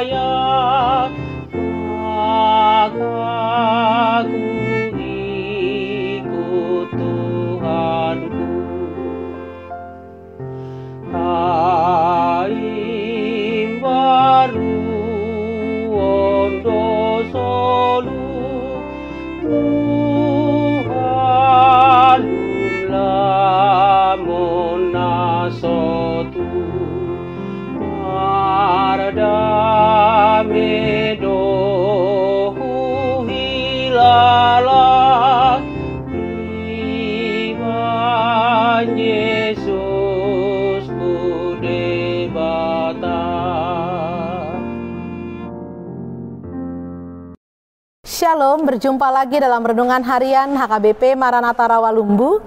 percaya, maka ku ikut Tuhanku. Haim baru ondo solu, Tuhan lamun nasotu mardame dohu hilala iman Yesus bude bata. Shalom, berjumpa lagi dalam Renungan Harian HKBP Maranatha Rawalumbu.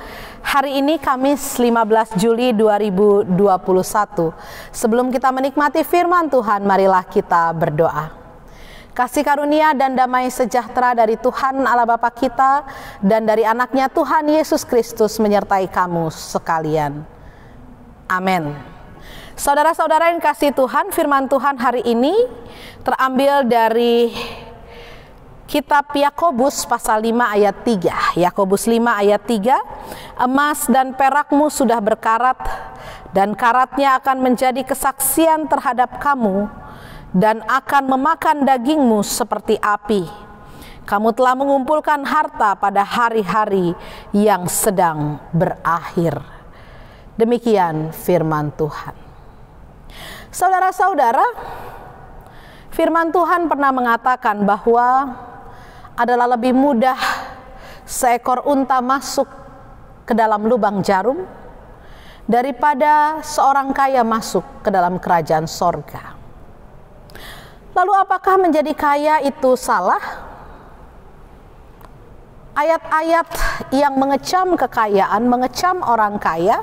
Hari ini Kamis 15 Juli 2021. Sebelum kita menikmati firman Tuhan, marilah kita berdoa. Kasih karunia dan damai sejahtera dari Tuhan Allah Bapa kita dan dari anaknya Tuhan Yesus Kristus menyertai kamu sekalian. Amin. Saudara-saudara yang kasih Tuhan, firman Tuhan hari ini terambil dari Kitab Yakobus pasal 5 ayat 3. Yakobus 5 ayat 3. Emas dan perakmu sudah berkarat, dan karatnya akan menjadi kesaksian terhadap kamu, dan akan memakan dagingmu seperti api. Kamu telah mengumpulkan harta pada hari-hari yang sedang berakhir. Demikian firman Tuhan. Saudara-saudara, firman Tuhan pernah mengatakan bahwa adalah lebih mudah seekor unta masuk ke dalam lubang jarum daripada seorang kaya masuk ke dalam kerajaan sorga. Lalu apakah menjadi kaya itu salah? Ayat-ayat yang mengecam kekayaan, mengecam orang kaya,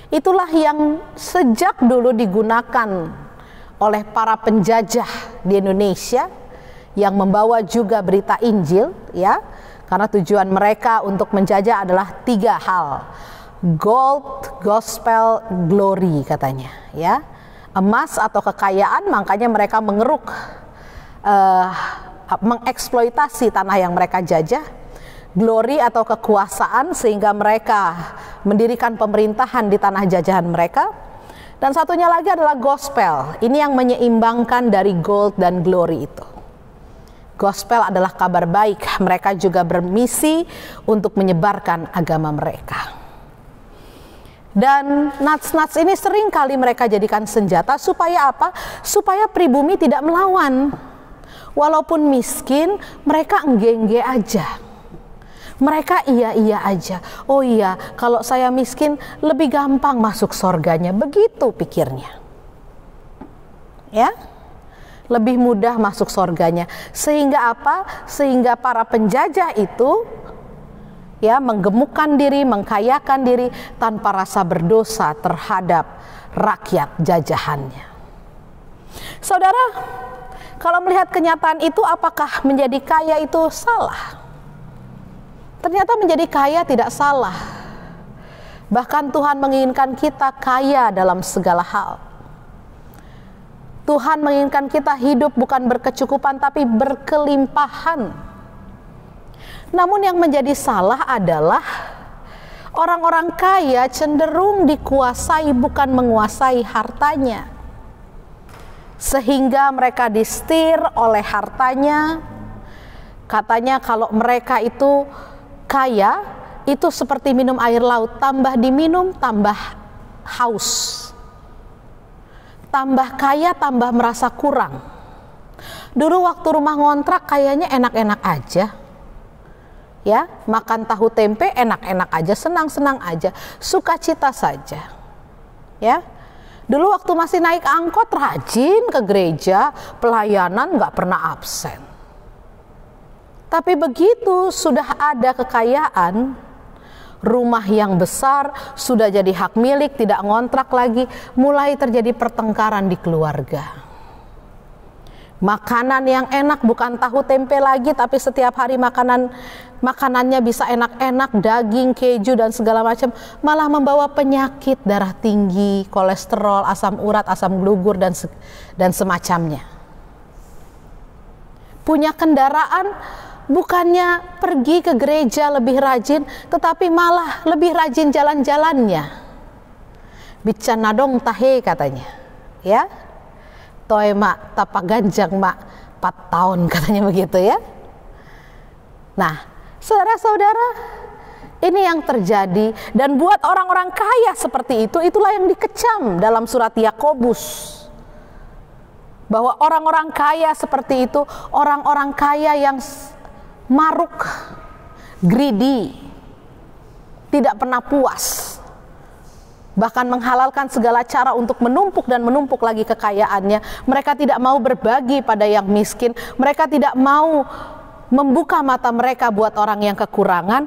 itulah yang sejak dulu digunakan oleh para penjajah di Indonesia yang membawa juga berita Injil, ya, karena tujuan mereka untuk menjajah adalah 3 hal: gold, gospel, glory katanya, ya, emas atau kekayaan, makanya mereka mengeruk, mengeksploitasi tanah yang mereka jajah; glory atau kekuasaan, sehingga mereka mendirikan pemerintahan di tanah jajahan mereka; dan satunya lagi adalah gospel. Ini yang menyeimbangkan dari gold dan glory itu. Gospel adalah kabar baik. Mereka juga bermisi untuk menyebarkan agama mereka. Dan nats-nats ini sering kali mereka jadikan senjata supaya apa? Supaya pribumi tidak melawan. Walaupun miskin, mereka enggeng-enggeng aja. Mereka iya-iya aja. Oh iya, kalau saya miskin lebih gampang masuk surganya. Begitu pikirnya. Ya? Lebih mudah masuk surganya. Sehingga apa? Sehingga para penjajah itu, ya, menggemukkan diri, mengkayakan diri tanpa rasa berdosa terhadap rakyat jajahannya. Saudara, kalau melihat kenyataan itu, apakah menjadi kaya itu salah? Ternyata menjadi kaya tidak salah. Bahkan Tuhan menginginkan kita kaya dalam segala hal. Tuhan menginginkan kita hidup bukan berkecukupan tapi berkelimpahan. Namun yang menjadi salah adalah orang-orang kaya cenderung dikuasai bukan menguasai hartanya. Sehingga mereka disetir oleh hartanya. Katanya kalau mereka itu kaya, itu seperti minum air laut, tambah diminum tambah haus. Tambah kaya, tambah merasa kurang. Dulu waktu rumah ngontrak kayaknya enak-enak aja. Ya, makan tahu tempe enak-enak aja, senang-senang aja, sukacita saja. Ya. Dulu waktu masih naik angkot rajin ke gereja, pelayanan nggak pernah absen. Tapi begitu sudah ada kekayaan, rumah yang besar, sudah jadi hak milik, tidak ngontrak lagi, mulai terjadi pertengkaran di keluarga. Makanan yang enak bukan tahu tempe lagi, tapi setiap hari makanannya bisa enak-enak, daging, keju dan segala macam, malah membawa penyakit, darah tinggi, kolesterol, asam urat, asam gugur dan semacamnya. punya kendaraan, bukannya pergi ke gereja lebih rajin, tetapi malah lebih rajin jalan-jalannya. Bicara dong tahe katanya, ya. Toy mak tapak ganjang mak 4 tahun katanya begitu ya. Nah, saudara-saudara, ini yang terjadi, dan buat orang-orang kaya seperti itu, itulah yang dikecam dalam surat Yakobus. Bahwa orang-orang kaya seperti itu, orang-orang kaya yang maruk, greedy, tidak pernah puas, bahkan menghalalkan segala cara untuk menumpuk dan menumpuk lagi kekayaannya. Mereka tidak mau berbagi pada yang miskin, mereka tidak mau membuka mata mereka buat orang yang kekurangan.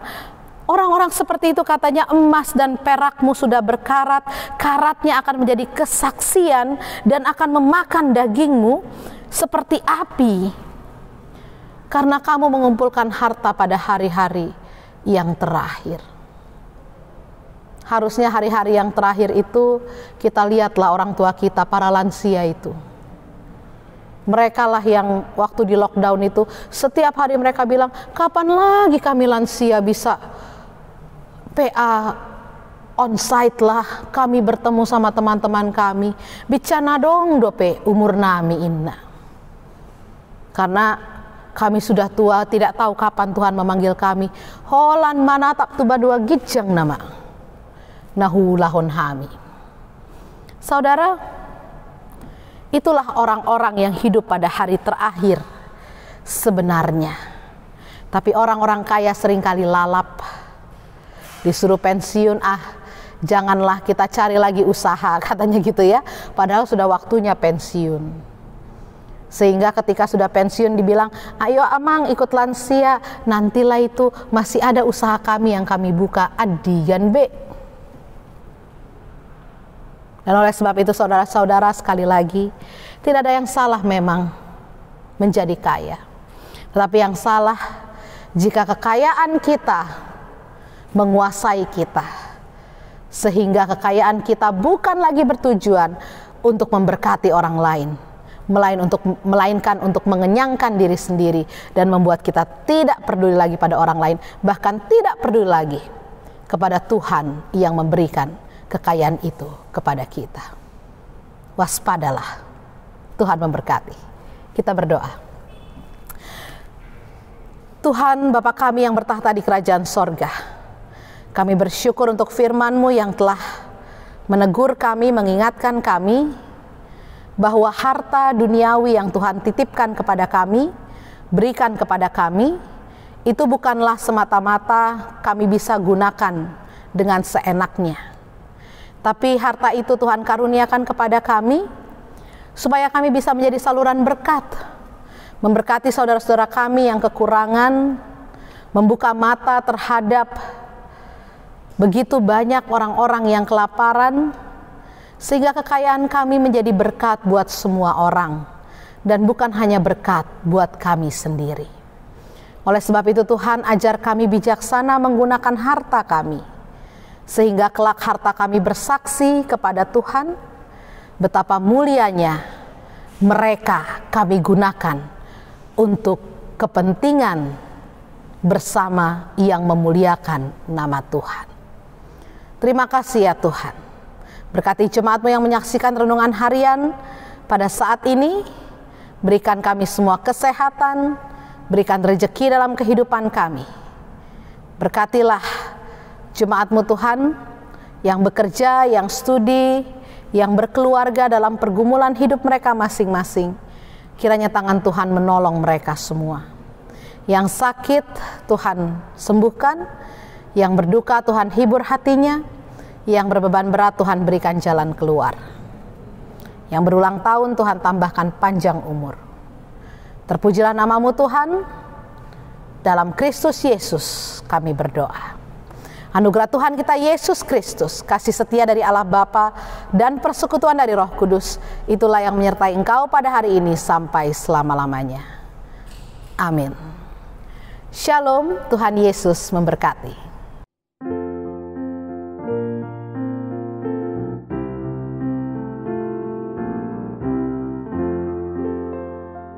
Orang-orang seperti itu katanya, emas dan perakmu sudah berkarat, karatnya akan menjadi kesaksian dan akan memakan dagingmu seperti api, karena kamu mengumpulkan harta pada hari-hari yang terakhir. Harusnya hari-hari yang terakhir itu kita lihatlah orang tua kita, para lansia itu. Mereka lah yang waktu di lockdown itu setiap hari mereka bilang, kapan lagi kami lansia bisa PA onsite lah, kami bertemu sama teman-teman kami, bicana dong dope umur nami inna. Karena kami sudah tua, tidak tahu kapan Tuhan memanggil kami. Holan mana tak tuba dua gijang nama nahu lahon hami. Saudara, itulah orang-orang yang hidup pada hari terakhir sebenarnya. Tapi orang-orang kaya seringkali lalap. Disuruh pensiun, janganlah kita cari lagi usaha, katanya gitu ya. Padahal sudah waktunya pensiun. Sehingga ketika sudah pensiun dibilang, ayo amang ikut lansia, nantilah itu masih ada usaha kami yang kami buka, adian be. Dan oleh sebab itu saudara-saudara, sekali lagi, tidak ada yang salah memang menjadi kaya. Tetapi yang salah jika kekayaan kita menguasai kita, sehingga kekayaan kita bukan lagi bertujuan untuk memberkati orang lain, melainkan untuk mengenyangkan diri sendiri dan membuat kita tidak peduli lagi pada orang lain, bahkan tidak peduli lagi kepada Tuhan yang memberikan kekayaan itu kepada kita. Waspadalah, Tuhan memberkati. Kita berdoa. Tuhan Bapa kami yang bertahta di kerajaan sorga, kami bersyukur untuk firman-Mu yang telah menegur kami, mengingatkan kami bahwa harta duniawi yang Tuhan titipkan kepada kami, berikan kepada kami, itu bukanlah semata-mata kami bisa gunakan dengan seenaknya. Tapi harta itu Tuhan karuniakan kepada kami supaya kami bisa menjadi saluran berkat, memberkati saudara-saudara kami yang kekurangan, membuka mata terhadap begitu banyak orang-orang yang kelaparan, sehingga kekayaan kami menjadi berkat buat semua orang, dan bukan hanya berkat buat kami sendiri. Oleh sebab itu Tuhan, ajar kami bijaksana menggunakan harta kami, sehingga kelak harta kami bersaksi kepada Tuhan betapa mulianya mereka kami gunakan untuk kepentingan bersama yang memuliakan nama Tuhan. Terima kasih ya Tuhan. Berkati jemaat-Mu yang menyaksikan renungan harian pada saat ini. Berikan kami semua kesehatan, berikan rezeki dalam kehidupan kami. Berkatilah jemaat-Mu Tuhan yang bekerja, yang studi, yang berkeluarga dalam pergumulan hidup mereka masing-masing. Kiranya tangan Tuhan menolong mereka semua. Yang sakit Tuhan sembuhkan, yang berduka Tuhan hibur hatinya, yang berbeban berat Tuhan berikan jalan keluar, yang berulang tahun Tuhan tambahkan panjang umur. Terpujilah nama-Mu Tuhan, dalam Kristus Yesus kami berdoa. Anugerah Tuhan kita Yesus Kristus, kasih setia dari Allah Bapa dan persekutuan dari Roh Kudus, itulah yang menyertai engkau pada hari ini sampai selama-lamanya. Amin. Shalom, Tuhan Yesus memberkati.